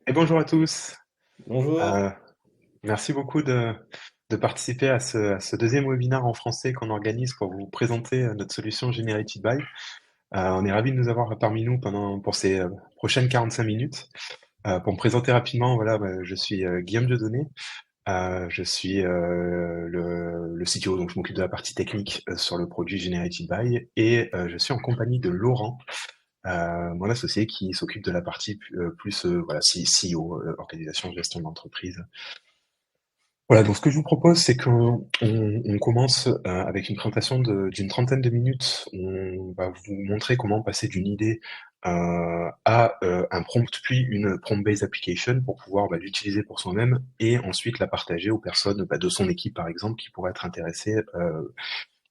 Et bonjour à tous. Bonjour. Euh, Merci beaucoup de participer à ce deuxième webinaire en français qu'on organise pour vous présenter notre solution Generated By. On est ravis de nous avoir parmi nous pour ces prochaines 45 minutes. Pour me présenter rapidement, voilà, je suis Guillaume Dieudonné. Je suis le CTO, donc je m'occupe de la partie technique sur le produit Generated By, et je suis en compagnie de Laurent, mon associé, qui s'occupe de la partie plus voilà, CEO, organisation, gestion d'entreprise. Voilà, donc ce que je vous propose, c'est qu'on commence avec une présentation d'une trentaine de minutes. On va vous montrer comment passer d'une idée à un prompt, puis une prompt-based application pour pouvoir l'utiliser pour soi-même et ensuite la partager aux personnes de son équipe, par exemple, qui pourraient être intéressées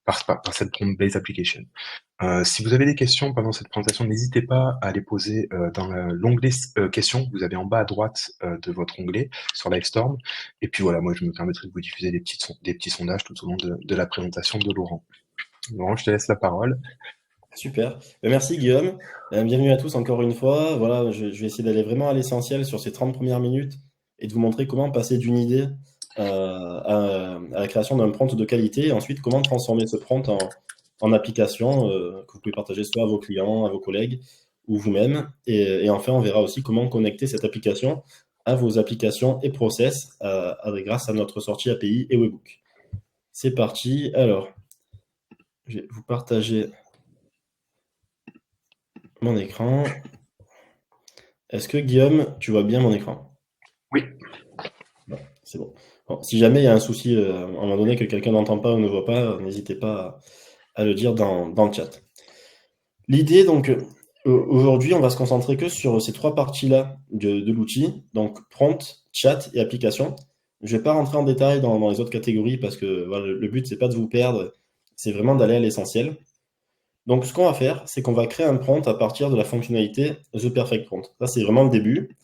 par cette prompt-based application. Si vous avez des questions pendant cette présentation, n'hésitez pas à les poser dans l'onglet questions que vous avez en bas à droite de votre onglet sur Livestorm. Et puis voilà, moi je me permettrai de vous diffuser des petits sondages tout au long de la présentation de Laurent. Laurent, je te laisse la parole. Super. Merci Guillaume. Bienvenue à tous encore une fois. Voilà, je vais essayer d'aller vraiment à l'essentiel sur ces 30 premières minutes et de vous montrer comment passer d'une idée à la création d'un prompt de qualité et ensuite comment transformer ce prompt en application que vous pouvez partager soit à vos clients, à vos collègues ou vous-même. Et enfin, on verra aussi comment connecter cette application à vos applications et process grâce à notre sortie API et Webhook. C'est parti. Alors, je vais vous partager mon écran. Est-ce que Guillaume, tu vois bien mon écran? Oui. Bon, c'est bon. Bon, si jamais il y a un souci, à un moment donné que quelqu'un n'entend pas ou ne voit pas, n'hésitez pas à le dire dans le chat. L'idée, donc, aujourd'hui, on va se concentrer que sur ces trois parties-là de l'outil, donc prompt, chat et application. Je ne vais pas rentrer en détail dans les autres catégories parce que voilà, le but, c'est pas de vous perdre, c'est vraiment d'aller à l'essentiel. Donc, ce qu'on va faire, c'est qu'on va créer un prompt à partir de la fonctionnalité The Perfect Prompt. Ça, c'est vraiment le début.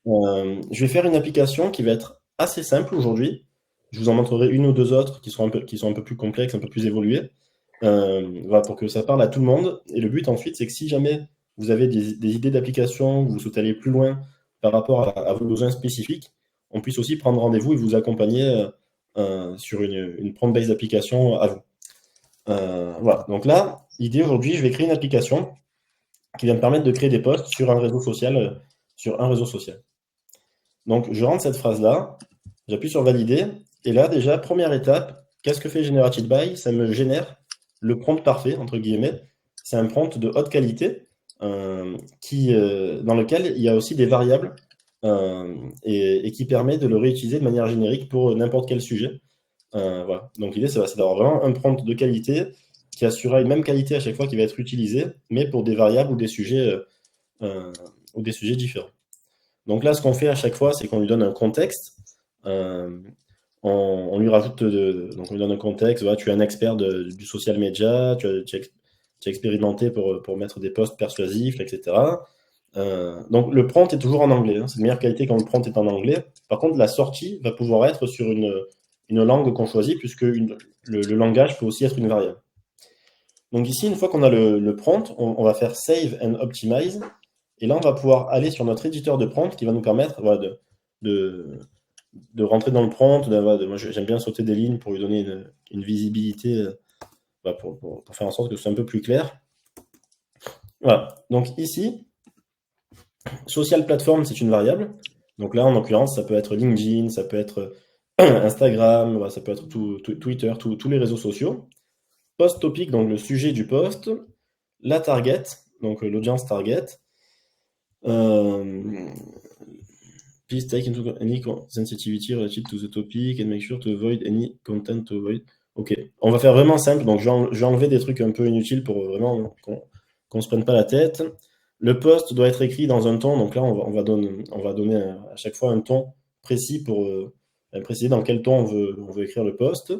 Je vais faire une application qui va être assez simple aujourd'hui. Je vous en montrerai une ou deux autres qui sont un peu plus complexes, un peu plus évoluées, voilà, pour que ça parle à tout le monde. Et le but ensuite, c'est que si jamais vous avez des idées d'application, vous souhaitez aller plus loin par rapport à vos besoins spécifiques, on puisse aussi prendre rendez-vous et vous accompagner sur une prompt-based application à vous. Voilà. Donc là, l'idée aujourd'hui, je vais créer une application qui va me permettre de créer des posts sur un réseau social, sur un réseau social. Donc, je rentre cette phrase-là, j'appuie sur valider, et là, déjà, première étape, qu'est-ce que fait Generated By? Ça me génère le prompt parfait, entre guillemets. C'est un prompt de haute qualité dans lequel il y a aussi des variables et qui permet de le réutiliser de manière générique pour n'importe quel sujet. Voilà. Donc, l'idée, c'est d'avoir vraiment un prompt de qualité qui assurera une même qualité à chaque fois qui va être utilisé, mais pour des variables euh, ou des sujets différents. Donc là, ce qu'on fait à chaque fois, c'est qu'on lui donne un contexte. Euh, on lui rajoute, donc on lui donne un contexte. Voilà, tu es un expert du social media, tu as expérimenté pour mettre des posts persuasifs, etc. Donc le prompt est toujours en anglais. Hein. C'est de meilleure qualité quand le prompt est en anglais. Par contre, la sortie va pouvoir être sur une langue qu'on choisit, puisque le langage peut aussi être une variable. Donc ici, une fois qu'on a le prompt, on va faire Save and Optimize. Et là, on va pouvoir aller sur notre éditeur de prompt qui va nous permettre voilà, de, de rentrer dans le prompt. Voilà, moi, j'aime bien sauter des lignes pour lui donner une visibilité, voilà, pour faire en sorte que ce soit un peu plus clair. Voilà. Donc ici, social platform, c'est une variable. Donc là, en l'occurrence, ça peut être LinkedIn, ça peut être Instagram, voilà, ça peut être Twitter, tous les réseaux sociaux. Post topic, donc le sujet du post. La target, donc l'audience target. Euh, Please take into any sensitivity related to the topic and make sure to avoid any content to avoid. Ok, on va faire vraiment simple, donc je vais enlever des trucs un peu inutiles pour vraiment qu'on se prenne pas la tête. Le post doit être écrit dans un ton, donc là on va donner à chaque fois un ton précis pour préciser dans quel ton on veut écrire le post.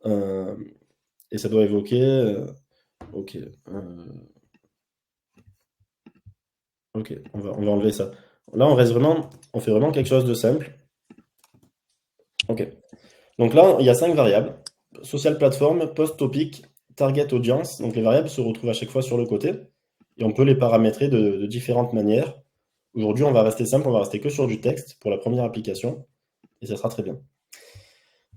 Euh, et ça doit évoquer. Ok, ok, on va enlever ça. Là on fait vraiment quelque chose de simple. Ok. Donc là, il y a 5 variables. Social platform, post topic, target audience. Donc les variables se retrouvent à chaque fois sur le côté et on peut les paramétrer de différentes manières. Aujourd'hui, on va rester simple, on va rester que sur du texte pour la première application, et ça sera très bien.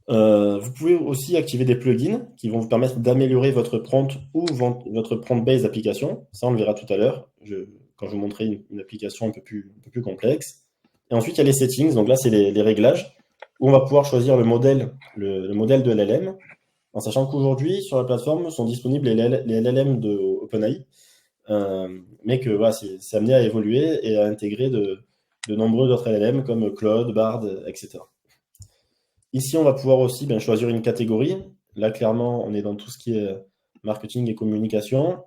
Vous pouvez aussi activer des plugins qui vont vous permettre d'améliorer votre prompt ou votre prompt-based application. Ça, on le verra tout à l'heure, quand je vous montrerai une application un peu plus complexe. Et ensuite, il y a les settings. Donc là, c'est les réglages, où on va pouvoir choisir le modèle de LLM, en sachant qu'aujourd'hui, sur la plateforme, sont disponibles les LLM de OpenAI, mais que voilà, c'est amené à évoluer et à intégrer de nombreux autres LLM comme Claude, Bard, etc. Ici, on va pouvoir aussi choisir une catégorie. Là, clairement, on est dans tout ce qui est marketing et communication.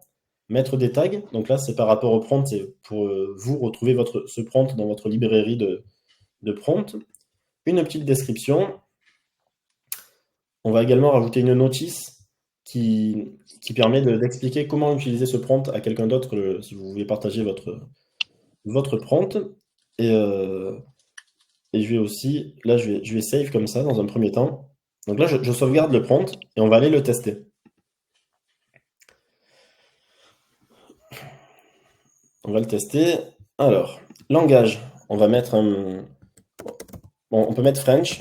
Mettre des tags. Donc là, c'est par rapport au prompt, c'est pour vous retrouver ce prompt dans votre librairie de prompts. Une petite description. On va également rajouter une notice qui permet d'expliquer comment utiliser ce prompt à quelqu'un d'autre si vous voulez partager votre prompt. Et je vais aussi, là, je vais save comme ça dans un premier temps. Donc là, je sauvegarde le prompt et on va aller le tester. On va le tester. Alors, langage, on va mettre un... Bon, on peut mettre French.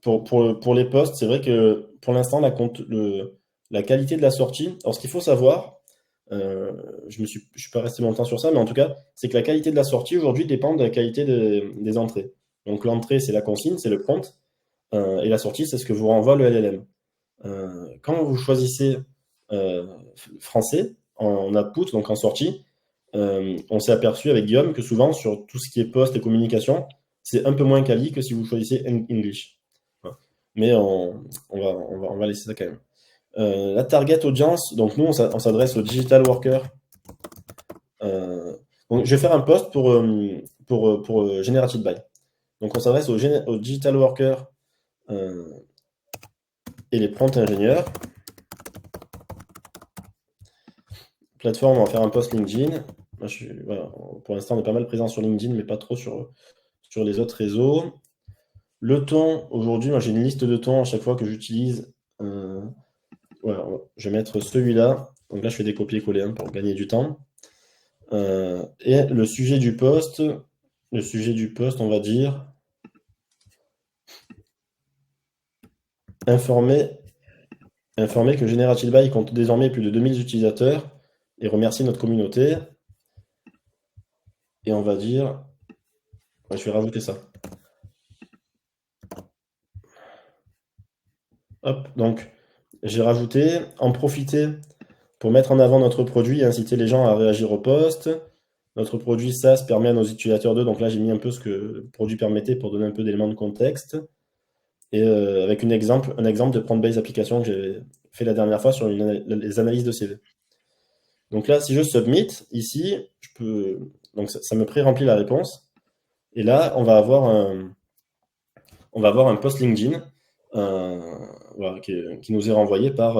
Pour les posts, c'est vrai que pour l'instant, la qualité de la sortie... Alors, ce qu'il faut savoir, je suis pas resté longtemps sur ça, mais en tout cas, c'est que la qualité de la sortie aujourd'hui dépend de la qualité des entrées. Donc, l'entrée, c'est la consigne, c'est le prompt. Et la sortie, c'est ce que vous renvoie le LLM. Quand vous choisissez français en output, donc en sortie, on s'est aperçu avec Guillaume que souvent sur tout ce qui est post et communication, c'est un peu moins quali que si vous choisissez English. Voilà. Mais on va laisser ça quand même. La target audience, donc nous on s'adresse aux digital workers. Donc je vais faire un post pour Generated By. Donc on s'adresse aux digital workers et les prompt ingénieurs. Plateforme, on va faire un post LinkedIn. Moi, voilà, pour l'instant, on est pas mal présent sur LinkedIn, mais pas trop sur les autres réseaux. Le ton, aujourd'hui, moi j'ai une liste de tons à chaque fois que j'utilise. Voilà, je vais mettre celui-là. Donc là, je fais des copier-coller pour gagner du temps. Et le sujet du post, on va dire informer que Generative By compte désormais plus de 2000 utilisateurs et remercier notre communauté. Et on va dire, je vais rajouter ça. Hop, donc j'ai rajouté, en profiter pour mettre en avant notre produit et inciter les gens à réagir au post. Notre produit SaaS permet à nos utilisateurs donc là j'ai mis un peu ce que le produit permettait pour donner un peu d'éléments de contexte. Et avec un exemple de prompt-based application que j'avais fait la dernière fois sur les analyses de CV. Donc là, si je submit, ici, donc ça me pré-remplit la réponse. Et là, on va avoir un post LinkedIn voilà, qui nous est renvoyé par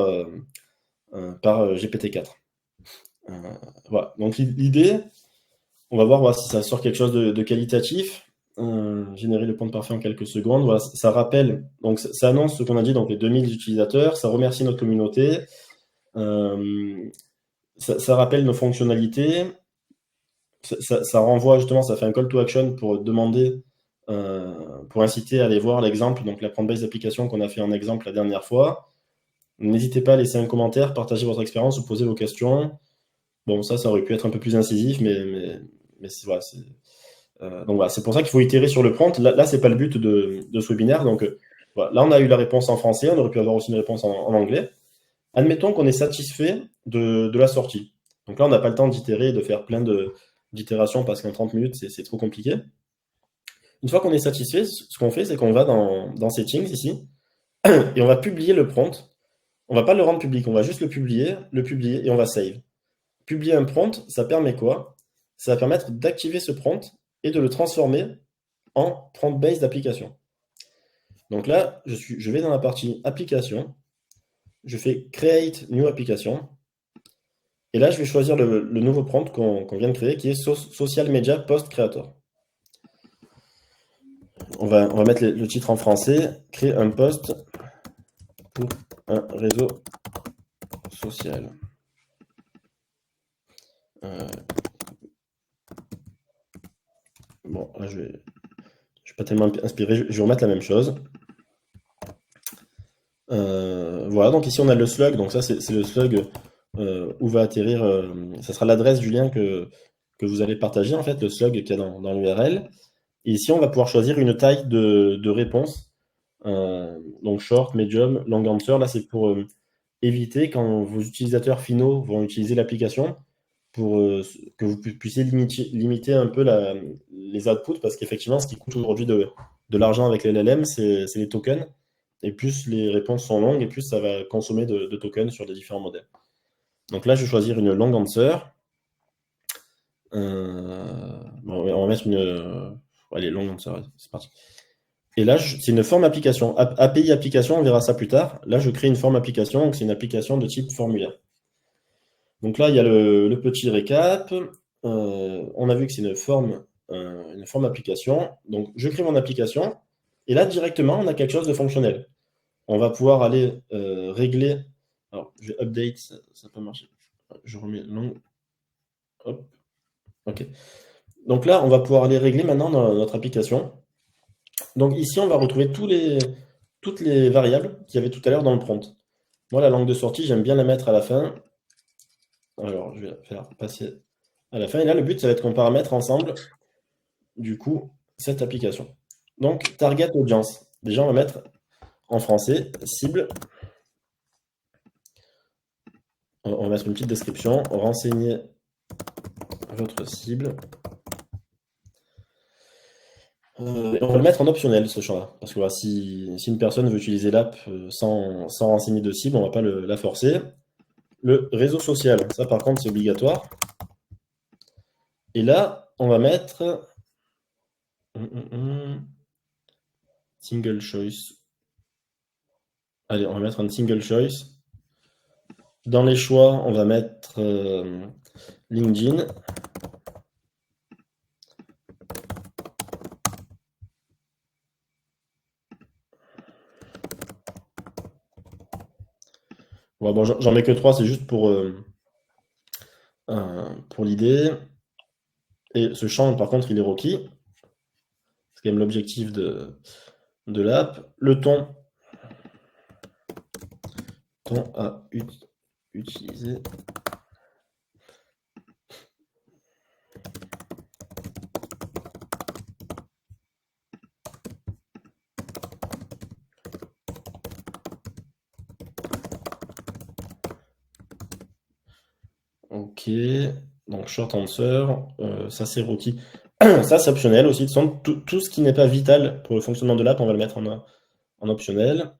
GPT-4. Voilà. Donc l'idée, on va voir si ça sort quelque chose de qualitatif. Générer le point de parfait en quelques secondes. Voilà, ça rappelle, donc ça annonce ce qu'on a dit, donc les 2000 utilisateurs, ça remercie notre communauté, ça rappelle nos fonctionnalités, ça renvoie justement, ça fait un call to action pour demander, pour inciter à aller voir l'exemple, donc la prompt-based application qu'on a fait en exemple la dernière fois. N'hésitez pas à laisser un commentaire, partager votre expérience ou poser vos questions. Bon, ça aurait pu être un peu plus incisif, mais voilà, donc voilà, c'est pour ça qu'il faut itérer sur le prompt. Là c'est pas le but de ce webinaire. Donc voilà, là, on a eu la réponse en français, on aurait pu avoir aussi une réponse en anglais. Admettons qu'on est satisfait de la sortie. Donc là, on n'a pas le temps d'itérer, de faire plein d'itérations parce qu'en 30 minutes, c'est trop compliqué. Une fois qu'on est satisfait, ce qu'on fait, c'est qu'on va dans Settings ici et on va publier le prompt. On va pas le rendre public, on va juste le publier et on va save. Publier un prompt, ça permet quoi? Ça va permettre d'activer ce prompt et de le transformer en prompt-based application. Donc là, je vais dans la partie application, je fais Create New Application, et là, je vais choisir le nouveau prompt qu'on vient de créer, qui est Social Media Post Creator. On va mettre le titre en français, créer un post pour un réseau social. Bon, là, je vais pas tellement inspiré, je vais remettre la même chose. Voilà, donc ici on a le slug, donc ça c'est le slug où va atterrir, ça sera l'adresse du lien que vous allez partager, en fait, le slug qu'il y a dans l'URL. Et ici on va pouvoir choisir une taille de réponse, donc short, medium, long answer. Là c'est pour éviter quand vos utilisateurs finaux vont utiliser l'application, pour que vous puissiez limiter un peu les outputs, parce qu'effectivement, ce qui coûte aujourd'hui de l'argent avec les LLM, c'est les tokens. Et plus les réponses sont longues, et plus ça va consommer de tokens sur des différents modèles. Donc là, je vais choisir une long answer. Bon, on va mettre une. Allez, long answer, c'est parti. Et là, c'est une forme application. API application, on verra ça plus tard. Là, je crée une forme application, donc c'est une application de type formulaire. Donc là, il y a le petit récap. On a vu que c'est une forme application. Donc, je crée mon application. Et là, directement, on a quelque chose de fonctionnel. On va pouvoir aller régler. Alors, je vais update, ça peut marcher. Je remets long. Hop. OK. Donc là, on va pouvoir aller régler maintenant dans notre application. Donc ici, on va retrouver toutes les variables qu'il y avait tout à l'heure dans le prompt. Moi, la langue de sortie, j'aime bien la mettre à la fin. Alors, je vais la faire passer à la fin. Et là, le but, ça va être qu'on paramètre ensemble, du coup, cette application. Donc, target audience. Déjà, on va mettre en français, cible. On va mettre une petite description. Renseignez votre cible. On va le mettre en optionnel, ce champ-là. Parce que voilà, si une personne veut utiliser l'app sans renseigner de cible, on ne va pas la forcer. Le réseau social, ça par contre, c'est obligatoire. Et là, on va mettre single choice. Allez, on va mettre un single choice. Dans les choix, on va mettre LinkedIn. Ouais, bon, j'en mets que 3, c'est juste pour l'idée. Et ce champ, par contre, il est requis. C'est quand même l'objectif de l'app. Le ton à utiliser. Ok, donc short answer, ça c'est requis. Ça c'est optionnel aussi. De toute façon, tout ce qui n'est pas vital pour le fonctionnement de l'app, on va le mettre en optionnel.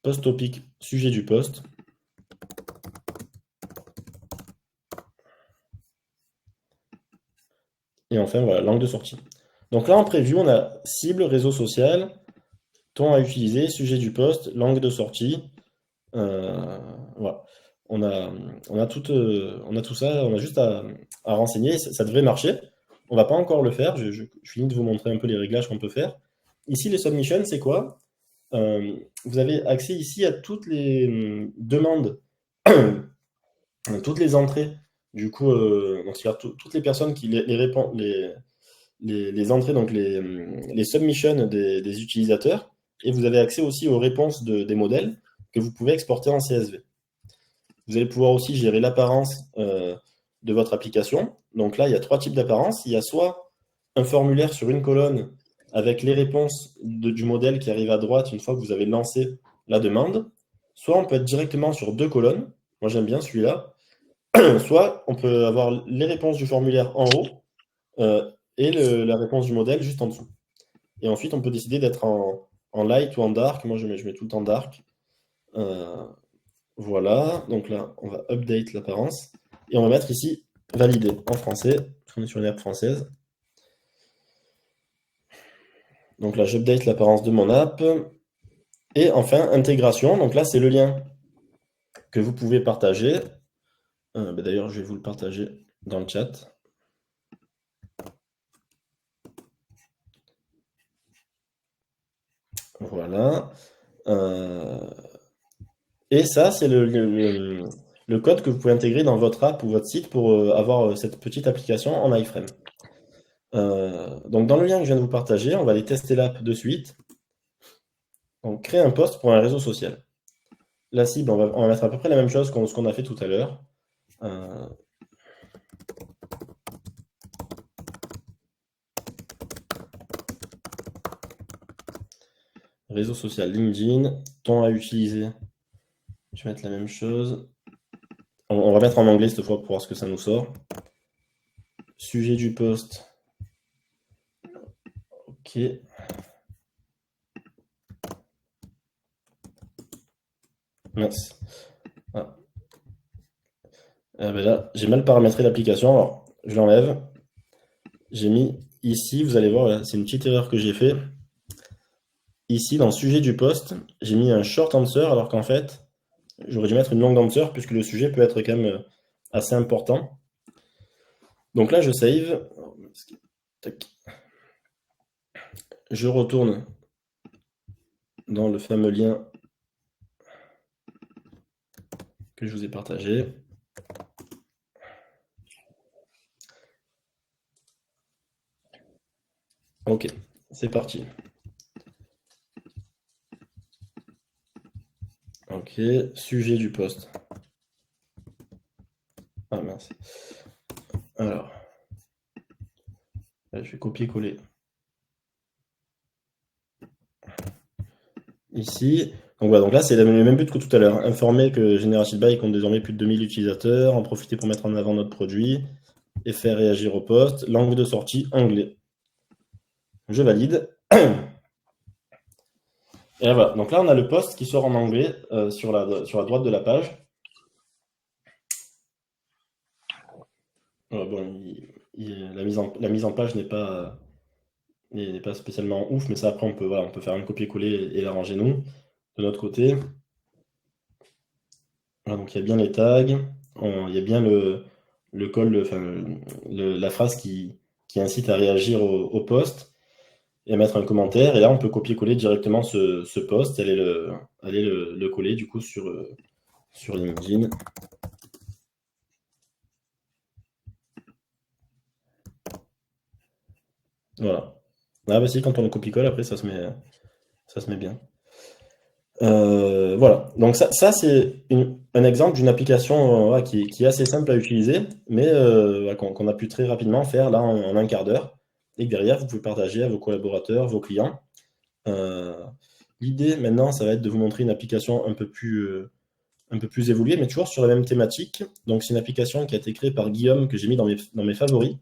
Post topic, sujet du post. Et enfin, voilà, langue de sortie. Donc là, en prévu, on a cible, réseau social, ton à utiliser, sujet du post, langue de sortie. Voilà. On a tout ça, on a juste à renseigner. Ça devrait marcher. On va pas encore le faire. Je finis de vous montrer un peu les réglages qu'on peut faire. Ici, les submissions, c'est quoi? Vous avez accès ici à toutes les demandes, toutes les entrées. Du coup, donc c'est-à-dire toutes les personnes qui répondent, les entrées, donc les submissions des utilisateurs. Et vous avez accès aussi aux réponses des modèles que vous pouvez exporter en CSV. Vous allez pouvoir aussi gérer l'apparence de votre application. Donc là, il y a 3 types d'apparence. Il y a soit un formulaire sur une colonne avec les réponses du modèle qui arrive à droite une fois que vous avez lancé la demande. Soit on peut être directement sur 2 colonnes. Moi, j'aime bien celui-là. Soit on peut avoir les réponses du formulaire en haut et la réponse du modèle juste en dessous. Et ensuite, on peut décider d'être en light ou en dark. Moi, je mets tout le temps dark. Voilà, donc là, on va update l'apparence. Et on va mettre ici valider en français, parce qu'on est sur une app française. Donc là, j'update l'apparence de mon app. Et enfin, intégration. Donc là, c'est le lien que vous pouvez partager. D'ailleurs, je vais vous le partager dans le chat. Voilà. Et ça, c'est le code que vous pouvez intégrer dans votre app ou votre site pour avoir cette petite application en iframe. Donc, dans le lien que je viens de vous partager, on va aller tester l'app de suite. Donc, créer un post pour un réseau social. La cible, on va mettre à peu près la même chose ce qu'on a fait tout à l'heure. Réseau social LinkedIn, ton à utiliser. Je vais mettre la même chose. On va mettre en anglais cette fois pour voir ce que ça nous sort. Sujet du post. Ok. Mince. Ah. Ah ben là, j'ai mal paramétré l'application. Alors, je l'enlève. J'ai mis ici, vous allez voir, là, c'est une petite erreur que j'ai fait. Ici, dans le sujet du post, j'ai mis un short answer alors qu'en fait, j'aurais dû mettre une longue answer puisque le sujet peut être quand même assez important. Donc là, je save. Tac. Je retourne dans le fameux lien que je vous ai partagé. Ok, c'est parti. Ok, sujet du post. Ah mince. Alors, là, je vais copier-coller ici. Donc voilà, donc là c'est le même but que tout à l'heure. Informer que Generative Buy compte désormais plus de 2000 utilisateurs, en profiter pour mettre en avant notre produit et faire réagir au post. Langue de sortie, anglais. Je valide. Et voilà, donc là on a le post qui sort en anglais sur la droite de la page. Bon, la mise en page n'est pas spécialement ouf, mais ça après on peut faire un copier-coller et l'arranger nous. De notre côté, voilà, donc il y a bien les tags, il y a bien le call, enfin, la phrase qui incite à réagir au post et à mettre un commentaire. Et là, on peut copier-coller directement ce post, aller le coller du coup sur LinkedIn. Voilà. Ah bah si, quand on le copie-colle, après ça se met bien. Voilà, donc ça c'est un exemple d'une application voilà, qui est assez simple à utiliser, mais voilà, qu'on a pu très rapidement faire là en un quart d'heure, et que derrière vous pouvez partager à vos collaborateurs, vos clients. Euh, L'idée maintenant, ça va être de vous montrer une application un peu plus évoluée, mais toujours sur la même thématique. Donc c'est une application qui a été créée par Guillaume, que j'ai mis dans mes favoris,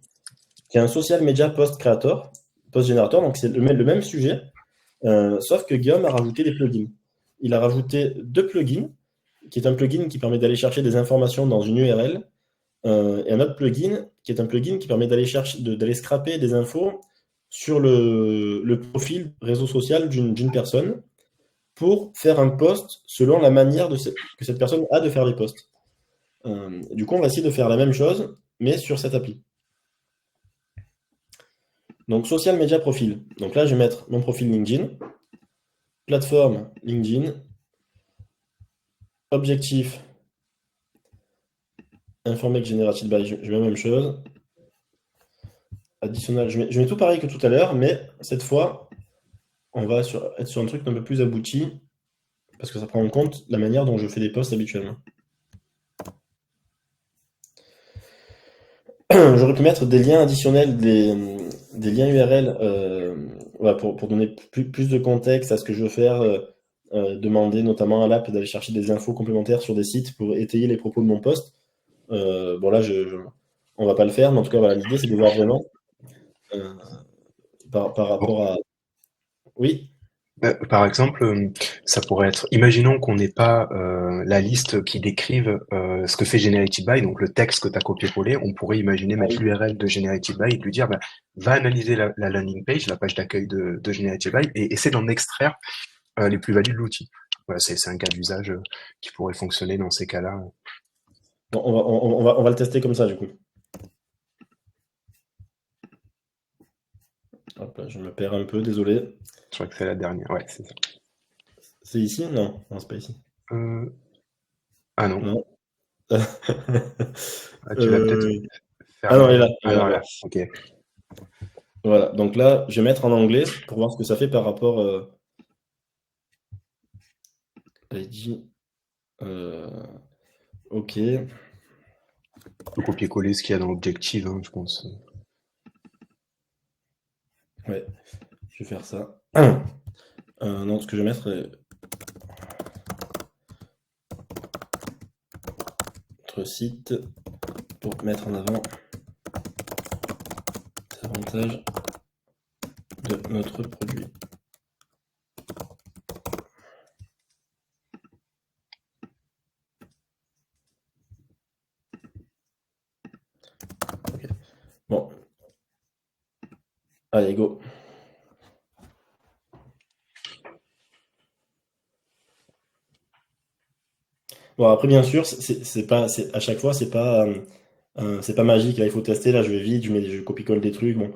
qui est un social media post creator, post generator, donc c'est le même sujet, sauf que Guillaume a rajouté des plugins. Il a rajouté 2 plugins, qui est un plugin qui permet d'aller chercher des informations dans une URL, et un autre plugin qui est un plugin qui permet d'aller scraper des infos sur le profil réseau social d'une personne pour faire un post selon la manière que cette personne a de faire les posts. Du coup, on va essayer de faire la même chose, mais sur cette appli. Donc, social media profil. Donc là, je vais mettre mon profil LinkedIn, plateforme LinkedIn, objectif informer que Generative Buy, je mets la même chose. Additionnel, je mets tout pareil que tout à l'heure, mais cette fois, on va être sur un truc un peu plus abouti, parce que ça prend en compte la manière dont je fais des posts habituellement. J'aurais pu mettre des liens additionnels, des liens URL voilà, pour donner plus de contexte à ce que je veux faire, demander notamment à l'app d'aller chercher des infos complémentaires sur des sites pour étayer les propos de mon post. Bon là, on va pas le faire, mais en tout cas, voilà, l'idée c'est de voir vraiment euh, par rapport à... Oui. Par exemple, ça pourrait être, imaginons qu'on n'ait pas la liste qui décrive ce que fait Generative Buy, donc le texte que tu as copié-collé, on pourrait imaginer Ah mettre oui. l'URL de Generative Buy et de lui dire, bah, va analyser la landing page, la page d'accueil de Generative Buy, et essaie d'en extraire les plus-values de l'outil. Voilà, c'est un cas d'usage qui pourrait fonctionner dans ces cas-là. Bon, on va le tester comme ça, du coup. Hop là, je me perds un peu, désolé. Je crois que c'est la dernière, ouais, c'est ça. C'est ici? Non, non, c'est pas ici. Euh, ah non, Non. ah, tu vas peut-être Ah faire non, elle est le... là. Ah non, Voilà. là, ok. Voilà, donc là, je vais mettre en anglais pour voir ce que ça fait par rapport ID. OK, On peut copier-coller ce qu'il y a dans l'objectif, hein, je pense. ouais, je vais faire ça. Non, ce que je vais mettre, notre site pour mettre en avant les avantages de notre produit. Ok. Bon, allez, go. Bon, après, bien sûr, c'est pas, à chaque fois, c'est pas magique. Là, il faut tester. Là, je vais vite, je copie-colle des trucs. Bon,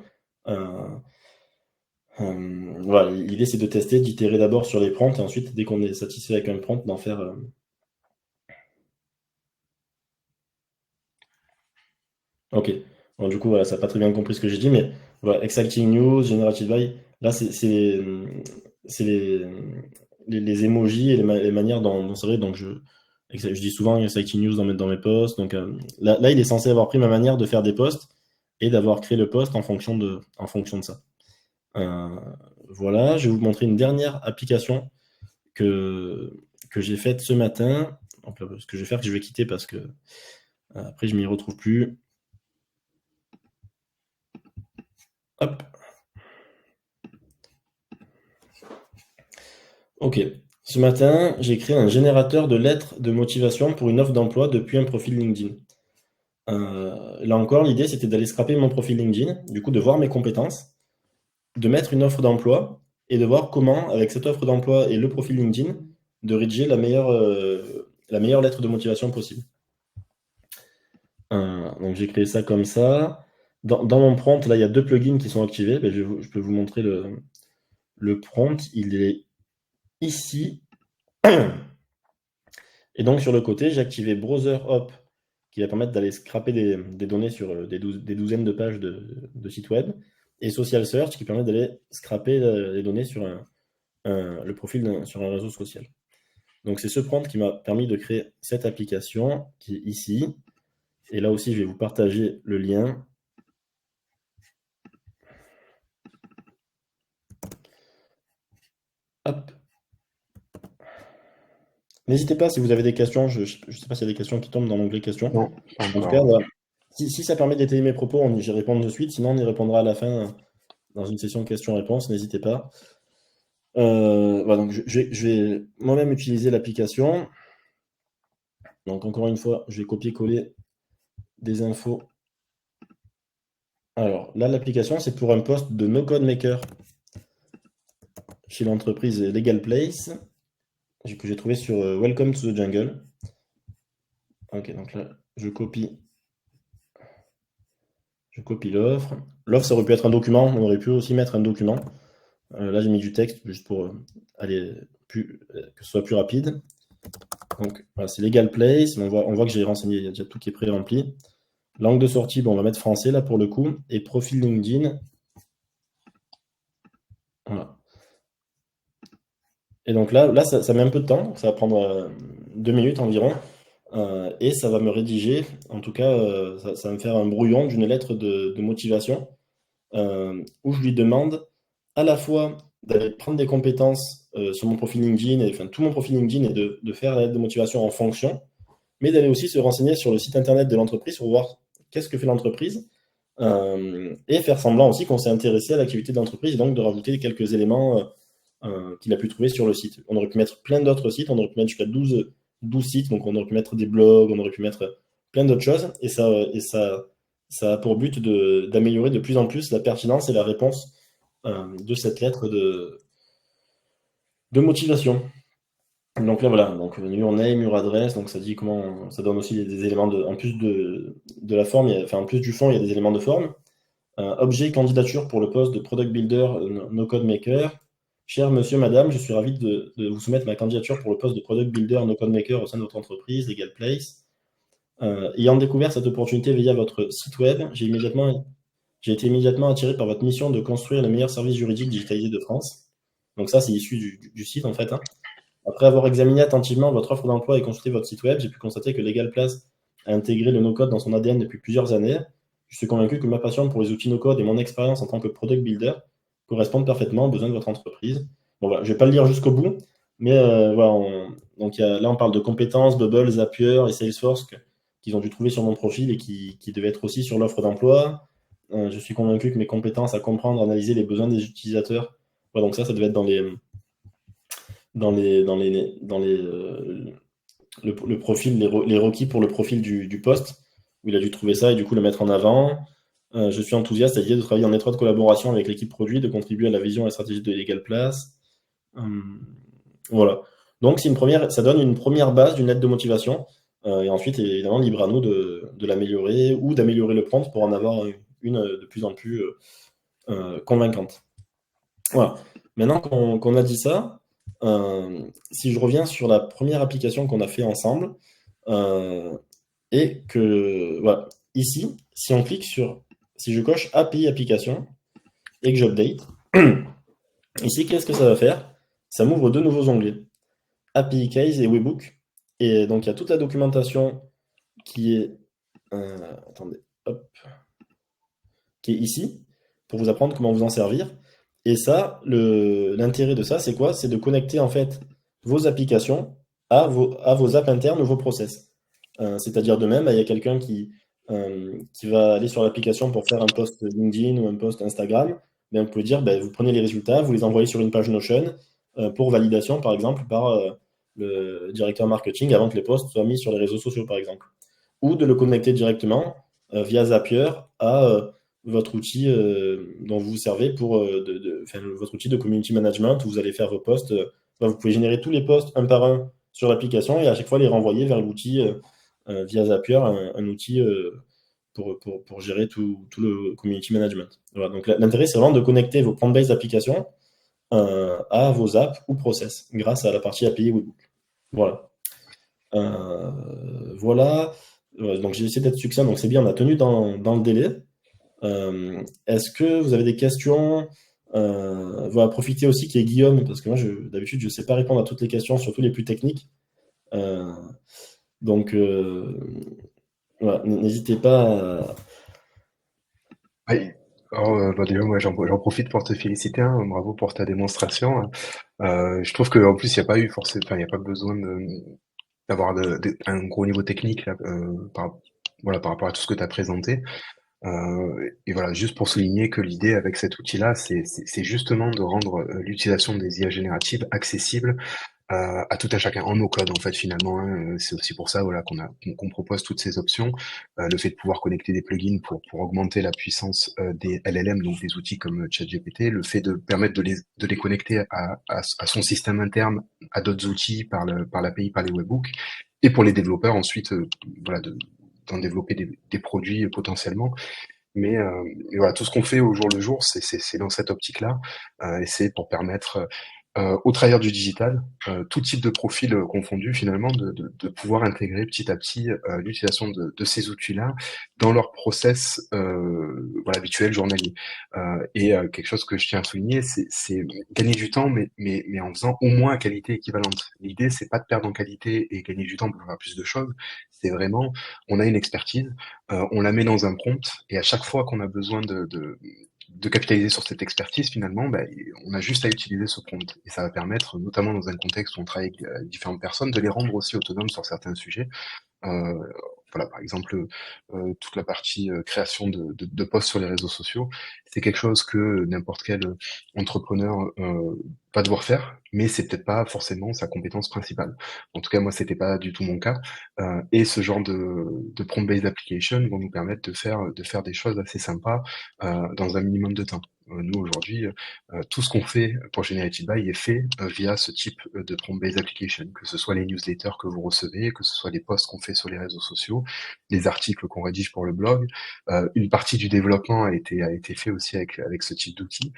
Euh, voilà, l'idée c'est de tester, d'itérer d'abord sur les prompts et ensuite, dès qu'on est satisfait avec un prompt, d'en faire. Ok. Bon, du coup, voilà, ça n'a pas très bien compris ce que j'ai dit, mais voilà, Exciting News, Generative by, là, c'est les emojis et les manières dont c'est vrai. Donc, je dis souvent Exciting News dans mes posts. Donc, là, il est censé avoir pris ma manière de faire des posts et d'avoir créé le post en fonction de ça. Euh, voilà, je vais vous montrer une dernière application que, que j'ai faite ce matin. Donc, ce que je vais faire, que je vais quitter parce que après, je m'y retrouve plus. Hop. Ok. Ce matin, j'ai créé un générateur de lettres de motivation pour une offre d'emploi depuis un profil LinkedIn. Là encore, l'idée, c'était d'aller scraper mon profil LinkedIn, du coup, de voir mes compétences, de mettre une offre d'emploi et de voir comment, avec cette offre d'emploi et le profil LinkedIn, de rédiger la meilleure lettre de motivation possible. Donc, j'ai créé ça comme ça. Dans mon prompt, là, il y a deux plugins qui sont activés. Ben, je peux vous montrer le prompt. Il est ici. Et donc, sur le côté, j'ai activé Browser Hop, qui va permettre d'aller scraper des données sur des douzaines de pages de sites web, et Social Search, qui permet d'aller scraper les données sur le profil sur un réseau social. Donc, c'est ce prompt qui m'a permis de créer cette application qui est ici. Et là aussi, je vais vous partager le lien. Hop. N'hésitez pas si vous avez des questions. Je ne sais pas s'il y a des questions qui tombent dans l'onglet questions. Non, pas En tout cas, encore. voilà. Si ça permet d'étayer mes propos, j'y répondre de suite. Sinon, on y répondra à la fin dans une session questions-réponses. N'hésitez pas. Voilà, donc je vais moi-même utiliser l'application. Donc, encore une fois, je vais copier-coller des infos. Alors, là, l'application, c'est pour un poste de no code maker chez l'entreprise Legal Place que j'ai trouvé sur Welcome to the Jungle. Ok, donc là, je copie l'offre. L'offre, ça aurait pu être un document. On aurait pu aussi mettre un document. Là, j'ai mis du texte juste pour que ce soit plus rapide. Donc, voilà, c'est Legal Place. On voit que j'ai renseigné, il y a déjà tout qui est pré-rempli. Langue de sortie, bon, on va mettre français là pour le coup. Et profil LinkedIn. Voilà. Et donc là ça met un peu de temps. Ça va prendre 2 minutes environ. Et ça va me rédiger, en tout cas, ça va me faire un brouillon d'une lettre de motivation où je lui demande à la fois d'aller prendre des compétences sur mon profil LinkedIn, enfin tout mon profil LinkedIn et de faire la lettre de motivation en fonction, mais d'aller aussi se renseigner sur le site internet de l'entreprise pour voir qu'est-ce que fait l'entreprise et faire semblant aussi qu'on s'est intéressé à l'activité de l'entreprise et donc de rajouter quelques éléments qu'il a pu trouver sur le site. On aurait pu mettre plein d'autres sites, on aurait pu mettre jusqu'à 12 sites, donc on aurait pu mettre des blogs, on aurait pu mettre plein d'autres choses, et ça a pour but d'améliorer de plus en plus la pertinence et la réponse de cette lettre de motivation. Donc là voilà, donc your name, your address, donc ça dit comment, ça donne aussi des éléments en plus de la forme, en plus du fond, il y a des éléments de forme. Objet candidature pour le poste de product builder no code maker. Cher monsieur, madame, je suis ravi de vous soumettre ma candidature pour le poste de product builder no code maker au sein de votre entreprise, Legal Place. Ayant découvert cette opportunité via votre site web, j'ai immédiatement J'ai été immédiatement attiré par votre mission de construire le meilleur service juridique digitalisé de France. Donc ça, c'est issu du site, en fait, hein. Après avoir examiné attentivement votre offre d'emploi et consulté votre site web, j'ai pu constater que Legal Place a intégré le no-code dans son ADN depuis plusieurs années. Je suis convaincu que ma passion pour les outils no-code et mon expérience en tant que product builder correspondent parfaitement aux besoins de votre entreprise. Bon, voilà, je ne vais pas le lire jusqu'au bout, mais voilà, donc là, on parle de compétences, Bubble, Zapier et Salesforce qu'ils ont dû trouver sur mon profil et qui devaient être aussi sur l'offre d'emploi. Je suis convaincu que mes compétences à comprendre, analyser les besoins des utilisateurs, voilà, donc ça devait être le profil, les requis pour le profil du poste, où il a dû trouver ça et du coup le mettre en avant. Je suis enthousiaste à l'idée de travailler en étroite collaboration avec l'équipe produit, de contribuer à la vision et la stratégie de Legal Place. Voilà. Donc ça donne une première base d'une lettre de motivation. Et ensuite, évidemment, libre à nous de l'améliorer ou d'améliorer le prompt pour en avoir une de plus en plus convaincante. Voilà. Maintenant qu'on a dit ça, si je reviens sur la première application qu'on a fait ensemble, et que, voilà, ici, si on clique si je coche API application et que j'update, ici, qu'est-ce que ça va faire? Ça m'ouvre deux nouveaux onglets, API Case et Webbook. Et donc, il y a toute la documentation qui est, attendez, hop, qui est ici, pour vous apprendre comment vous en servir. Et ça, l'intérêt de ça, c'est quoi? C'est de connecter en fait vos applications à vos apps internes ou vos process. C'est-à-dire de même, il y a quelqu'un qui va aller sur l'application pour faire un post LinkedIn ou un post Instagram. Bien, vous pouvez dire, ben, vous prenez les résultats, vous les envoyez sur une page Notion pour validation, par exemple, par le directeur marketing avant que les posts soient mis sur les réseaux sociaux, par exemple. Ou de le connecter directement via Zapier à votre outil dont vous vous servez pour votre outil de community management où vous allez faire vos posts. Vous pouvez générer tous les posts un par un sur l'application et à chaque fois les renvoyer vers l'outil via Zapier, un outil pour gérer tout le community management. Voilà, donc l'intérêt, c'est vraiment de connecter vos prompt-based applications à vos apps ou process grâce à la partie API Webbook. Voilà. Voilà. Donc j'ai essayé d'être succinct, donc c'est bien, on a tenu dans le délai. Est-ce que vous avez des questions? Voilà, profitez aussi qu'il y ait Guillaume, parce que moi, d'habitude, je ne sais pas répondre à toutes les questions, surtout les plus techniques. Donc, voilà, n'hésitez pas à... Oui. Alors, bah, déjà, moi, j'en profite pour te féliciter, hein, bravo pour ta démonstration. Je trouve qu'en plus, il n'y a pas eu forcément, enfin, il n'y a pas besoin d'avoir un gros niveau technique là, voilà, par rapport à tout ce que tu as présenté. Et voilà, juste pour souligner que l'idée avec cet outil-là, c'est justement de rendre l'utilisation des IA génératives accessible à tout un chacun en no code en fait finalement, hein. C'est aussi pour ça voilà qu'on propose toutes ces options. Le fait de pouvoir connecter des plugins pour augmenter la puissance des LLM, donc des outils comme ChatGPT, le fait de permettre de les connecter à son système interne, à d'autres outils par l'API, par les webhooks, et pour les développeurs ensuite voilà d'en développer des produits potentiellement. Mais voilà, tout ce qu'on fait au jour le jour, c'est dans cette optique-là, et c'est pour permettre aux travailleurs du digital, tout type de profil confondu finalement, de pouvoir intégrer petit à petit l'utilisation de ces outils-là dans leur process voilà, habituel, journalier. Et quelque chose que je tiens à souligner, c'est gagner du temps, mais en faisant au moins à qualité équivalente. L'idée, c'est pas de perdre en qualité et gagner du temps pour faire plus de choses, c'est vraiment, on a une expertise, on la met dans un prompt, et à chaque fois qu'on a besoin de capitaliser sur cette expertise, finalement, bah, on a juste à utiliser ce prompt. Et ça va permettre, notamment dans un contexte où on travaille avec différentes personnes, de les rendre aussi autonomes sur certains sujets. Euh, voilà, par exemple, toute la partie création de posts sur les réseaux sociaux, c'est quelque chose que n'importe quel entrepreneur va devoir faire, mais c'est peut-être pas forcément sa compétence principale. En tout cas, moi, c'était pas du tout mon cas. Et ce genre de prompt-based application vont nous permettre de faire des choses assez sympas dans un minimum de temps. Nous, aujourd'hui, tout ce qu'on fait pour Generated By est fait via ce type de prompt-based application, que ce soit les newsletters que vous recevez, que ce soit les posts qu'on fait sur les réseaux sociaux, les articles qu'on rédige pour le blog. Une partie du développement a été fait aussi avec ce type d'outils,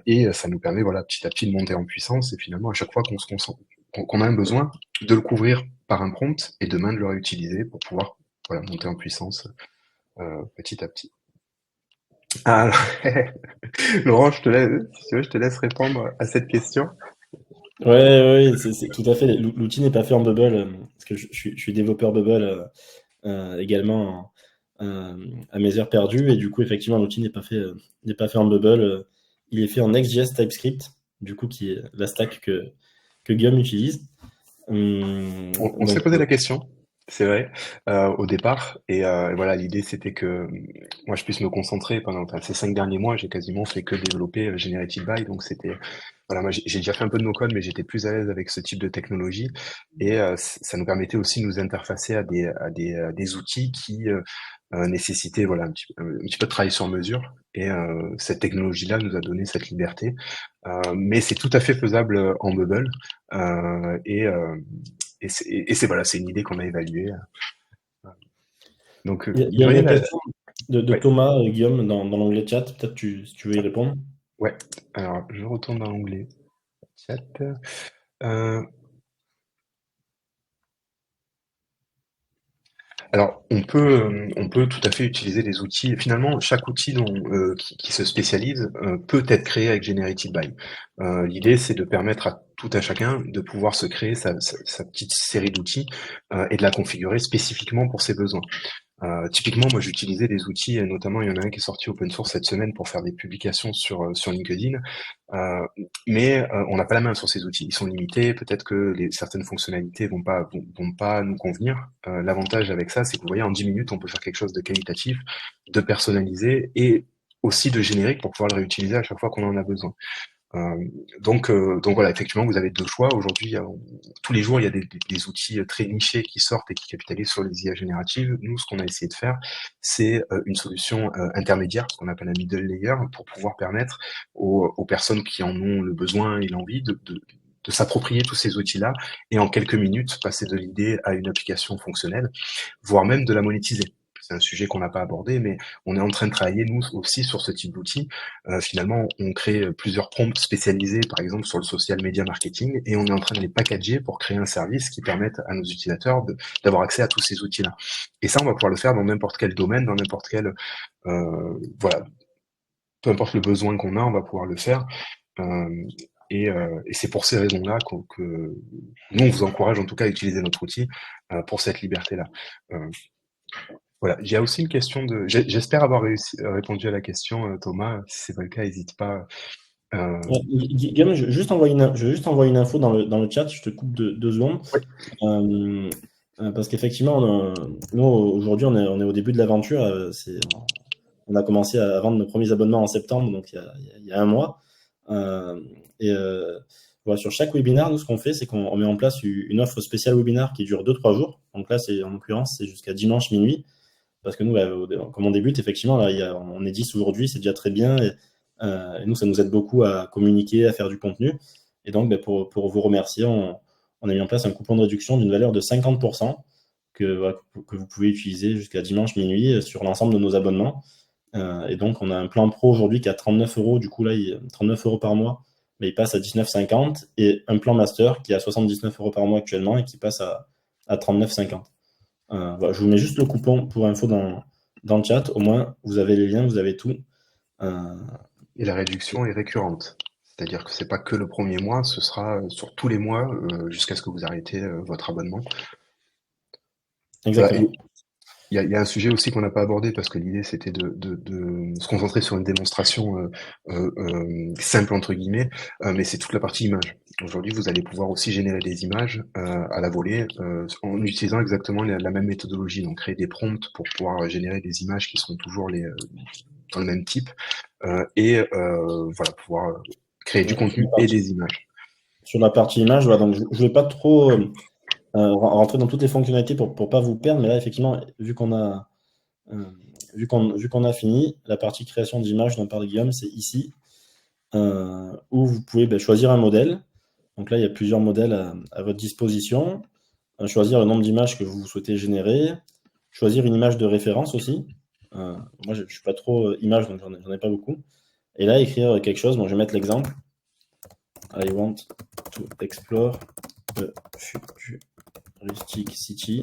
et ça nous permet voilà, petit à petit de monter en puissance, et finalement, à chaque fois qu'on se concentre, qu'on a un besoin, de le couvrir par un prompt, et demain de le réutiliser pour pouvoir voilà, monter en puissance petit à petit. Ah, alors, Laurent, je te laisse, si tu veux, je te laisse répondre à cette question. Ouais, ouais, ouais, c'est tout à fait. L'outil n'est pas fait en Bubble, parce que je suis développeur Bubble également à mes heures perdues, et du coup, effectivement, l'outil n'est pas fait en Bubble. Il est fait en Next.js TypeScript, du coup, qui est la stack que Guillaume utilise. On s'est Donc, posé la question, c'est vrai, au départ. Et voilà, l'idée, c'était que moi, je puisse me concentrer pendant ces 5 derniers mois. J'ai quasiment fait que développer Generative By. Donc, c'était, voilà, moi, j'ai déjà fait un peu de no-code, mais j'étais plus à l'aise avec ce type de technologie. Et ça nous permettait aussi de nous interfacer à des outils qui nécessitaient, voilà, un petit peu de travail sur mesure. Et cette technologie-là nous a donné cette liberté. Mais c'est tout à fait faisable en Bubble. Euh, et, euh, et c'est voilà, c'est une idée qu'on a évaluée. Donc, il vous y a voyez une la... question de Ouais, Thomas, Guillaume, dans l'onglet chat. Peut-être si tu veux y répondre. ouais. Alors, je retourne dans l'onglet chat. Euh, alors, on peut tout à fait utiliser des outils. Finalement, chaque outil qui se spécialise peut être créé avec Generative By. L'idée, c'est de permettre à tout un chacun de pouvoir se créer sa petite série d'outils et de la configurer spécifiquement pour ses besoins. Typiquement, moi, j'utilisais des outils, et notamment, il y en a un qui est sorti open source cette semaine pour faire des publications sur LinkedIn. Euh, mais on n'a pas la main sur ces outils. Ils sont limités. Peut-être que certaines fonctionnalités vont pas nous convenir. L'avantage avec ça, c'est que vous voyez, en 10 minutes, on peut faire quelque chose de qualitatif, de personnalisé et aussi de générique pour pouvoir le réutiliser à chaque fois qu'on en a besoin. Donc voilà, effectivement, vous avez deux choix. Aujourd'hui, tous les jours, il y a des outils très nichés qui sortent et qui capitalisent sur les IA génératives. Nous, ce qu'on a essayé de faire, c'est une solution intermédiaire, ce qu'on appelle un middle layer, pour pouvoir permettre aux personnes qui en ont le besoin et l'envie de s'approprier tous ces outils-là et en quelques minutes passer de l'idée à une application fonctionnelle, voire même de la monétiser. C'est un sujet qu'on n'a pas abordé, mais on est en train de travailler, nous aussi, sur ce type d'outils. Finalement, on crée plusieurs prompts spécialisés, par exemple, sur le social media marketing, et on est en train de les packager pour créer un service qui permette à nos utilisateurs d'avoir accès à tous ces outils-là. Et ça, on va pouvoir le faire dans n'importe quel domaine, dans n'importe quel... voilà, peu importe le besoin qu'on a, on va pouvoir le faire. Euh, et c'est pour ces raisons-là que nous, on vous encourage en tout cas à utiliser notre outil pour cette liberté-là. Euh, voilà. Il y a aussi une question de. J'espère avoir répondu à la question, Thomas. Si c'est pas le cas, n'hésite pas. Euh, Guillaume, je vais juste envoyer une info dans le chat. Je te coupe 2 secondes. ouais, Euh, Parce qu'effectivement, nous, aujourd'hui, on est au début de l'aventure. On a commencé à vendre nos premiers abonnements en septembre, donc il y a un mois. Euh, et voilà, sur chaque webinar, nous, ce qu'on fait, c'est qu'on met en place une offre spéciale webinar qui dure 2-3 jours. Donc là, en l'occurrence, c'est jusqu'à dimanche minuit. Parce que nous, comme on débute, effectivement, là, on est 10 aujourd'hui, c'est déjà très bien. Et nous, ça nous aide beaucoup à communiquer, à faire du contenu. Et donc, ben, pour vous remercier, on a mis en place un coupon de réduction d'une valeur de 50% voilà, que vous pouvez utiliser jusqu'à dimanche minuit sur l'ensemble de nos abonnements. Et donc, on a un plan pro aujourd'hui qui est à 39 euros. Du coup, là, 39 euros par mois, mais il passe à 19,50. Et un plan master qui est à 79 euros par mois actuellement et qui passe à 39,50. Voilà, je vous mets juste le coupon pour info dans le chat. Au moins, vous avez les liens, vous avez tout. Euh, et la réduction est récurrente. C'est-à-dire que c'est pas que le premier mois, ce sera sur tous les mois jusqu'à ce que vous arrêtez votre abonnement. Voilà. Et exactement. il y a un sujet aussi qu'on n'a pas abordé parce que l'idée c'était de se concentrer sur une démonstration simple entre guillemets, mais c'est toute la partie image. Aujourd'hui, vous allez pouvoir aussi générer des images à la volée en utilisant exactement la même méthodologie, donc créer des prompts pour pouvoir générer des images qui seront toujours dans le même type voilà pouvoir créer du Ouais, contenu et des images. sur la partie image, voilà, donc je ne vais pas trop rentrer dans toutes les fonctionnalités pour ne pas vous perdre, mais là, effectivement, euh, vu qu'on a fini, la partie création d'images dont parle Guillaume, c'est ici, où vous pouvez ben, choisir un modèle. Donc là, il y a plusieurs modèles à votre disposition. Choisir le nombre d'images que vous souhaitez générer, choisir une image de référence aussi. Moi, je ne suis pas trop image, donc j'en ai pas beaucoup. Et là, écrire quelque chose. Bon, je vais mettre l'exemple. I want to explore a futuristic city.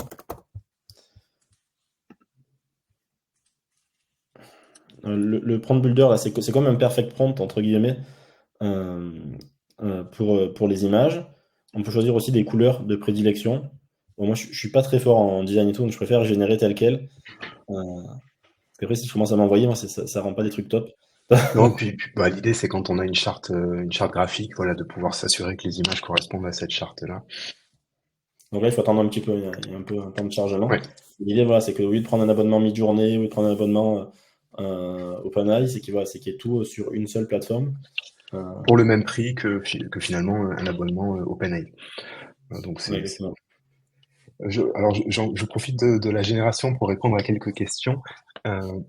Le prompt builder, là, c'est comme un perfect prompt, entre guillemets, euh, pour les images. On peut choisir aussi des couleurs de prédilection. Bon, moi, je suis pas très fort en design et tout, donc je préfère générer tel quel. Parce qu'après, si je commence à m'envoyer, moi, ça rend pas des trucs top. Non, bah, l'idée, c'est quand on a une charte graphique, voilà, de pouvoir s'assurer que les images correspondent à cette charte-là. Donc là, il faut attendre un petit peu, il y a un peu un temps de chargement. Ouais. L'idée, voilà, c'est qu'au lieu de prendre un abonnement mi-journée, au lieu de prendre un abonnement OpenAI, c'est qu'il y ait tout sur une seule plateforme. Euh, Pour le même prix que finalement un abonnement OpenAI. Donc ouais, exactement. je profite de la génération pour répondre à quelques questions. Euh,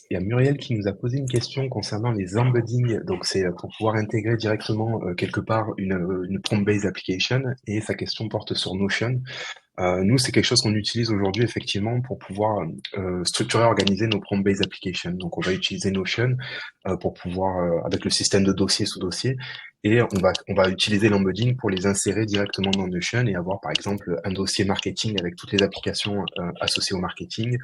il y a Muriel qui nous a posé une question concernant les embeddings. Donc c'est pour pouvoir intégrer directement quelque part une prompt-based application. Et sa question porte sur Notion. Nous, c'est quelque chose qu'on utilise aujourd'hui effectivement pour pouvoir structurer, organiser nos prompt-based applications. Donc, on va utiliser Notion pour pouvoir, avec le système de dossier sous dossier, et on va utiliser l'embedding pour les insérer directement dans Notion et avoir par exemple un dossier marketing avec toutes les applications associées au marketing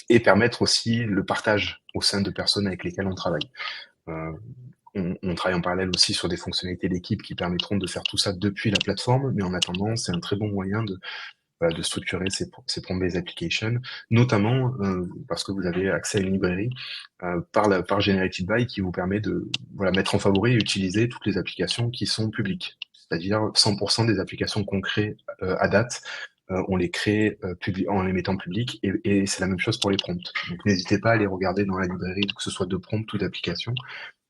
et permettre aussi le partage au sein de personnes avec lesquelles on travaille. Euh, on travaille en parallèle aussi sur des fonctionnalités d'équipe qui permettront de faire tout ça depuis la plateforme, mais en attendant, c'est un très bon moyen de structurer ces prompt-based applications, notamment parce que vous avez accès à une librairie par Generated By qui vous permet de voilà, mettre en favori et utiliser toutes les applications qui sont publiques. C'est-à-dire 100% des applications qu'on crée à date, on les crée en les mettant publiques et c'est la même chose pour les prompts. Donc n'hésitez pas à les regarder dans la librairie, que ce soit de prompts ou d'applications,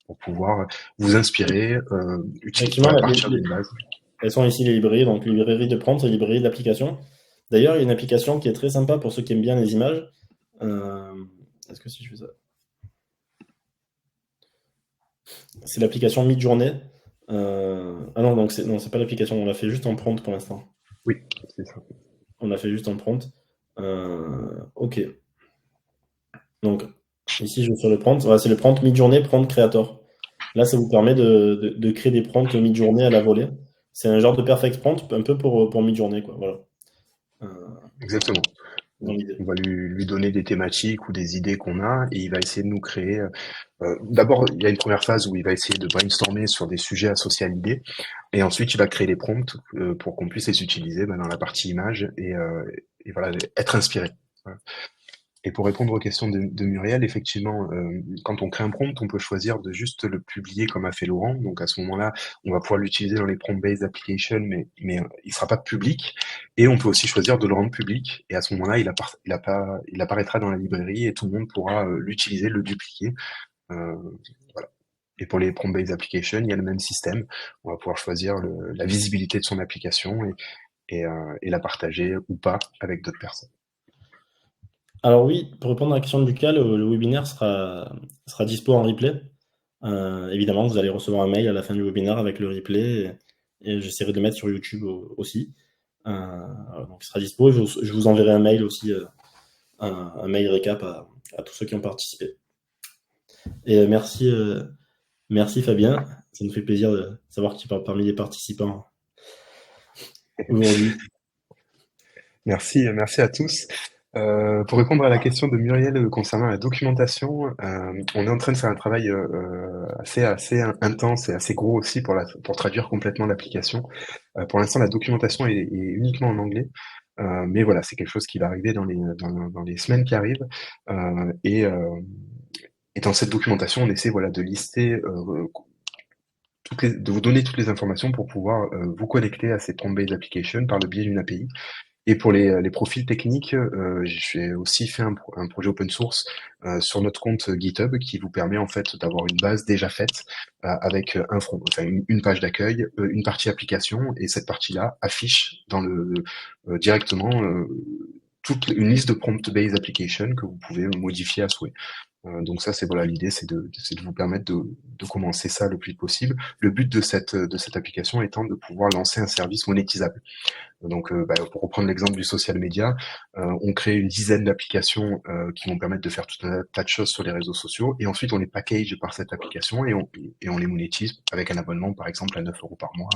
pour pouvoir vous inspirer, Effectivement, voilà, partir d'une base. elles sont ici les librairies, donc librairie de prompt et librairie d'application. D'ailleurs, il y a une application qui est très sympa pour ceux qui aiment bien les images. Euh, Est-ce que si je fais ça? C'est l'application Midjourney. Ah non, donc c'est pas l'application, on l'a fait juste en prompt pour l'instant. Oui, c'est ça. On l'a fait juste en prompt. Ok. Donc, ici, je vais sur le prompt. Voilà, c'est le prompt Midjourney Prompt Creator. Là, ça vous permet de créer des prompts Midjourney à la volée. C'est un genre de perfect prompt, un peu pour Midjourney, quoi. Voilà. Euh, Exactement. dans l'idée. On va lui donner des thématiques ou des idées qu'on a et il va essayer de nous créer. D'abord, il y a une première phase où il va essayer de brainstormer sur des sujets associés à l'idée et ensuite il va créer des prompts pour qu'on puisse les utiliser dans la partie image et voilà, être inspiré. Voilà. Et pour répondre aux questions de Muriel, effectivement, quand on crée un prompt, on peut choisir de juste le publier comme a fait Laurent. Donc à ce moment-là, on va pouvoir l'utiliser dans les prompt-based applications, mais il sera pas public. Et on peut aussi choisir de le rendre public. Et à ce moment-là, il apparaîtra dans la librairie et tout le monde pourra l'utiliser, le dupliquer. Euh, voilà. Et pour les prompt-based applications, il y a le même système. On va pouvoir choisir la visibilité de son application et la partager ou pas avec d'autres personnes. Alors oui, pour répondre à la question de Lucas, le webinaire sera dispo en replay. Évidemment, vous allez recevoir un mail à la fin du webinaire avec le replay et j'essaierai de le mettre sur YouTube aussi. Donc il sera dispo. Je vous enverrai un mail aussi, un mail récap à tous ceux qui ont participé. Et merci Fabien. Ça me fait plaisir de savoir que tu es parmi les participants aujourd'hui. Merci à tous. Pour répondre à la question de Muriel concernant la documentation, on est en train de faire un travail assez intense et assez gros aussi pour traduire complètement l'application. Pour l'instant, la documentation est uniquement en anglais, mais voilà, c'est quelque chose qui va arriver dans les semaines qui arrivent. Euh, et, euh, et dans cette documentation, on essaie voilà de lister de vous donner toutes les informations pour pouvoir vous connecter à ces prompt-based applications par le biais d'une API. Et pour les profils techniques, j'ai aussi fait un projet open source sur notre compte GitHub qui vous permet en fait d'avoir une base déjà faite avec un front, enfin une page d'accueil, une partie application et cette partie-là affiche directement toute une liste de prompt-based applications que vous pouvez modifier à souhait. Donc ça, c'est voilà, l'idée, c'est de vous permettre de commencer ça le plus vite possible. Le but de cette application étant de pouvoir lancer un service monétisable. Donc, pour reprendre l'exemple du social media, on crée une dizaine d'applications qui vont permettre de faire tout un tas de choses sur les réseaux sociaux, et ensuite on les package par cette application et on les monétise avec un abonnement, par exemple, à 9 € par mois.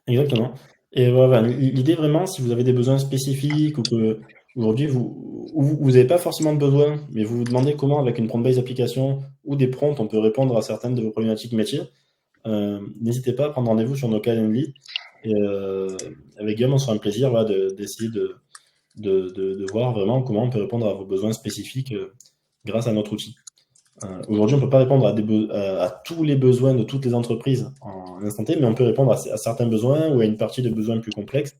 Exactement. Et voilà, l'idée vraiment, si vous avez des besoins spécifiques ou que Aujourd'hui, vous n'avez pas forcément de besoin, mais vous vous demandez comment, avec une prompt-based application ou des prompts, on peut répondre à certaines de vos problématiques métiers. N'hésitez pas à prendre rendez-vous sur nos Calendly. Et avec Guillaume, on sera un plaisir voilà, d'essayer de voir vraiment comment on peut répondre à vos besoins spécifiques grâce à notre outil. Aujourd'hui, on ne peut pas répondre à tous les besoins de toutes les entreprises en instant T, mais on peut répondre à certains besoins ou à une partie de besoins plus complexes.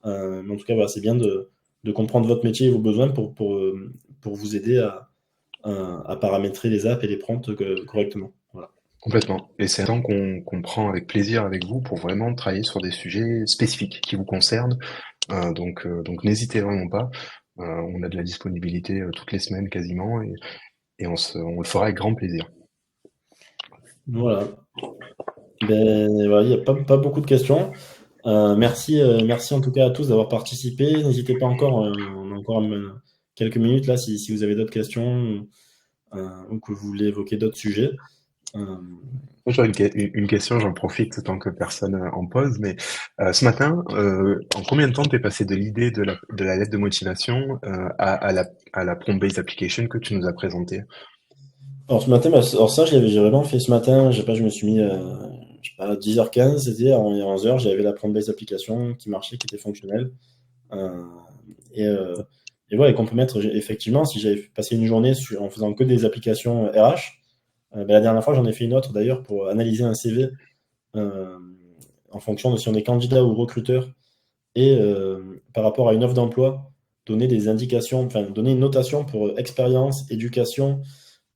Mais en tout cas, voilà, c'est bien de comprendre votre métier et vos besoins pour vous aider à paramétrer les apps et les prompts correctement. Voilà. Complètement. Et c'est un temps qu'on prend avec plaisir avec vous pour vraiment travailler sur des sujets spécifiques qui vous concernent. Donc n'hésitez vraiment pas. On a de la disponibilité toutes les semaines quasiment et on le fera avec grand plaisir. Voilà. Ben, voilà, il n'y a pas beaucoup de questions. Merci en tout cas à tous d'avoir participé. N'hésitez pas encore, on a encore quelques minutes là si vous avez d'autres questions ou que vous voulez évoquer d'autres sujets. J'aurais une question, j'en profite tant que personne en pose, mais ce matin, en combien de temps t'es passé de l'idée de la lettre de motivation à la prompt-based application que tu nous as présentée? Alors ce matin, alors ça j'ai vraiment fait ce matin, je sais pas, je me suis mis je sais pas, à 10h15, c'était à 11h, j'avais la prompt-based application qui marchait, qui était fonctionnelle. Euh, et, euh, et voilà, et qu'on peut mettre effectivement, si j'avais passé une journée en faisant que des applications RH, ben, la dernière fois j'en ai fait une autre d'ailleurs pour analyser un CV euh, en fonction de si on est candidat ou recruteur et par rapport à une offre d'emploi, donner des indications, enfin donner une notation pour expérience, éducation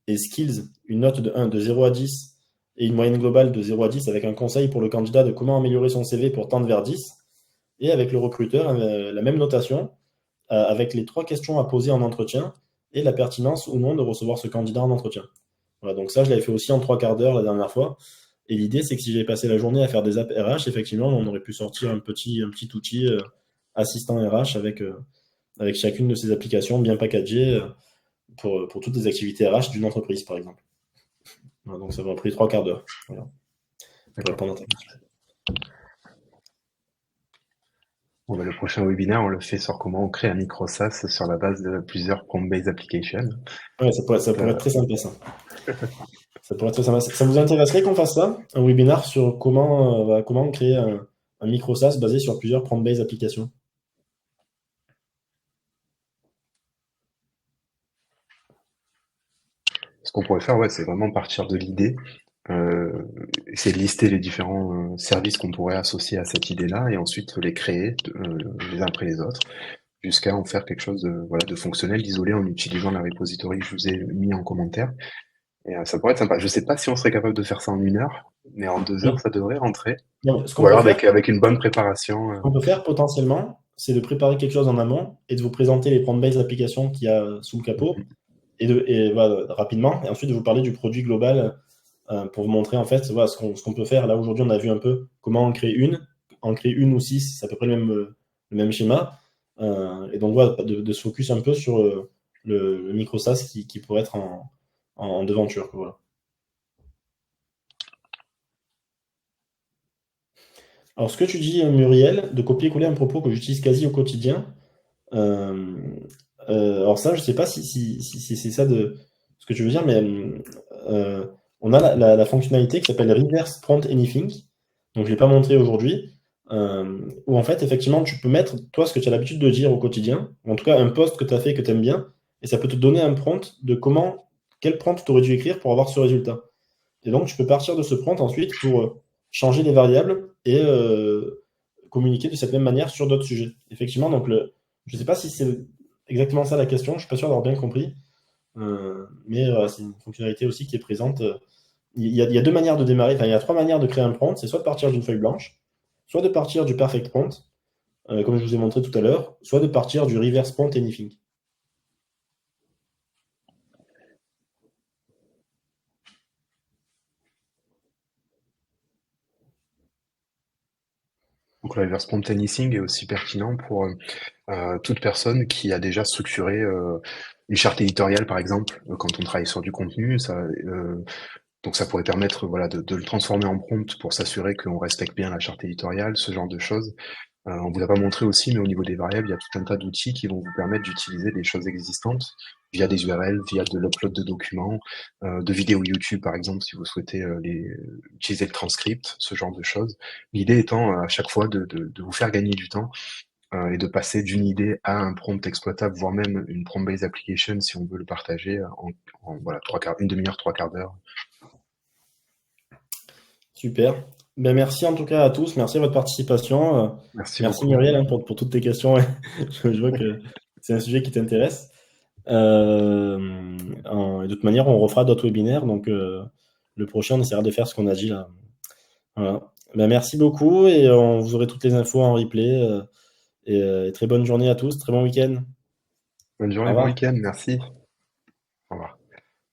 et skills, une note de 0 à 10 et une moyenne globale de 0 à 10 avec un conseil pour le candidat de comment améliorer son CV pour tendre vers 10 et avec le recruteur, la même notation avec les 3 questions à poser en entretien et la pertinence ou non de recevoir ce candidat en entretien. Voilà, donc ça, je l'avais fait aussi en 3 quarts d'heure la dernière fois. Et l'idée, c'est que si j'avais passé la journée à faire des apps RH, effectivement, on aurait pu sortir un petit outil assistant RH avec chacune de ces applications bien packagées pour toutes les activités RH d'une entreprise, par exemple. Voilà, donc ça m'a pris 3 quarts d'heure. Voilà, pour D'accord. répondre à ta question. Bon, bah, le prochain webinaire, on le fait sur comment on crée un micro SaaS sur la base de plusieurs prompt-based applications. Ouais, ça pourrait être Euh, très sympa, ça. Ça pourrait être très sympa. Ça vous intéresserait qu'on fasse ça? Un webinaire sur comment créer un micro SaaS basé sur plusieurs prompt-based applications? Ce qu'on pourrait faire, ouais, c'est vraiment partir de l'idée, euh, essayer de lister les différents services qu'on pourrait associer à cette idée-là et ensuite les créer les uns après les autres jusqu'à en faire quelque chose de, voilà, de fonctionnel, d'isolé en utilisant la repository que je vous ai mis en commentaire. Et ça pourrait être sympa. Je sais pas si on serait capable de faire ça en 1 heure, mais en 2 heures, Oui. ça devrait rentrer. Donc, Ou alors avec une bonne préparation. ce qu'on peut faire potentiellement, c'est de préparer quelque chose en amont et de vous présenter les prompt-based applications qu'il y a sous le capot et voilà, rapidement, et ensuite de vous parler du produit global pour vous montrer en fait voilà, ce qu'on peut faire. Là aujourd'hui, on a vu un peu comment en créer une ou six, c'est à peu près le même schéma. Et donc voilà, de se focus un peu sur le micro SaaS qui pourrait être en devanture. Voilà. Alors ce que tu dis, Muriel, de copier-coller un propos que j'utilise quasi au quotidien, euh, alors ça, je sais pas si c'est ça de ce que tu veux dire, mais euh, on a la fonctionnalité qui s'appelle Reverse Prompt Anything. Donc je ne l'ai pas montré aujourd'hui. Où en fait, effectivement, tu peux mettre, toi, ce que tu as l'habitude de dire au quotidien, ou en tout cas un post que tu as fait que tu aimes bien, et ça peut te donner un prompt de quel prompt tu aurais dû écrire pour avoir ce résultat. Et donc, tu peux partir de ce prompt ensuite pour changer les variables et communiquer de cette même manière sur d'autres sujets. Effectivement, donc je ne sais pas si c'est exactement ça la question, je ne suis pas sûr d'avoir bien compris, mais c'est une fonctionnalité aussi qui est présente. Il y a 2 manières de démarrer, enfin il y a 3 manières de créer un prompt, c'est soit de partir d'une feuille blanche, soit de partir du perfect prompt, comme je vous ai montré tout à l'heure, soit de partir du reverse prompt anything. Donc le reverse prompt anything est aussi pertinent pour toute personne qui a déjà structuré une charte éditoriale, par exemple, quand on travaille sur du contenu. Donc ça pourrait permettre voilà, de le transformer en prompt pour s'assurer qu'on respecte bien la charte éditoriale, ce genre de choses. On vous l'a pas montré aussi, mais au niveau des variables, il y a tout un tas d'outils qui vont vous permettre d'utiliser des choses existantes via des URL, via de l'upload de documents, de vidéos YouTube par exemple, si vous souhaitez utiliser le transcript, ce genre de choses. L'idée étant à chaque fois de vous faire gagner du temps et de passer d'une idée à un prompt exploitable, voire même une prompt-based application si on veut le partager voilà, une demi-heure, trois quarts d'heure. Super. Ben, merci en tout cas à tous. Merci à votre participation. Merci Merci beaucoup. Muriel, hein, pour toutes tes questions. Je vois que c'est un sujet qui t'intéresse. De toute manière, on refera d'autres webinaires. Donc, le prochain, on essaiera de faire ce qu'on a dit là. Voilà. Ben, merci beaucoup et vous aurez toutes les infos en replay. Et très bonne journée à tous. Très bon week-end. Bonne Au journée, bon revoir. week-end, merci. Au revoir.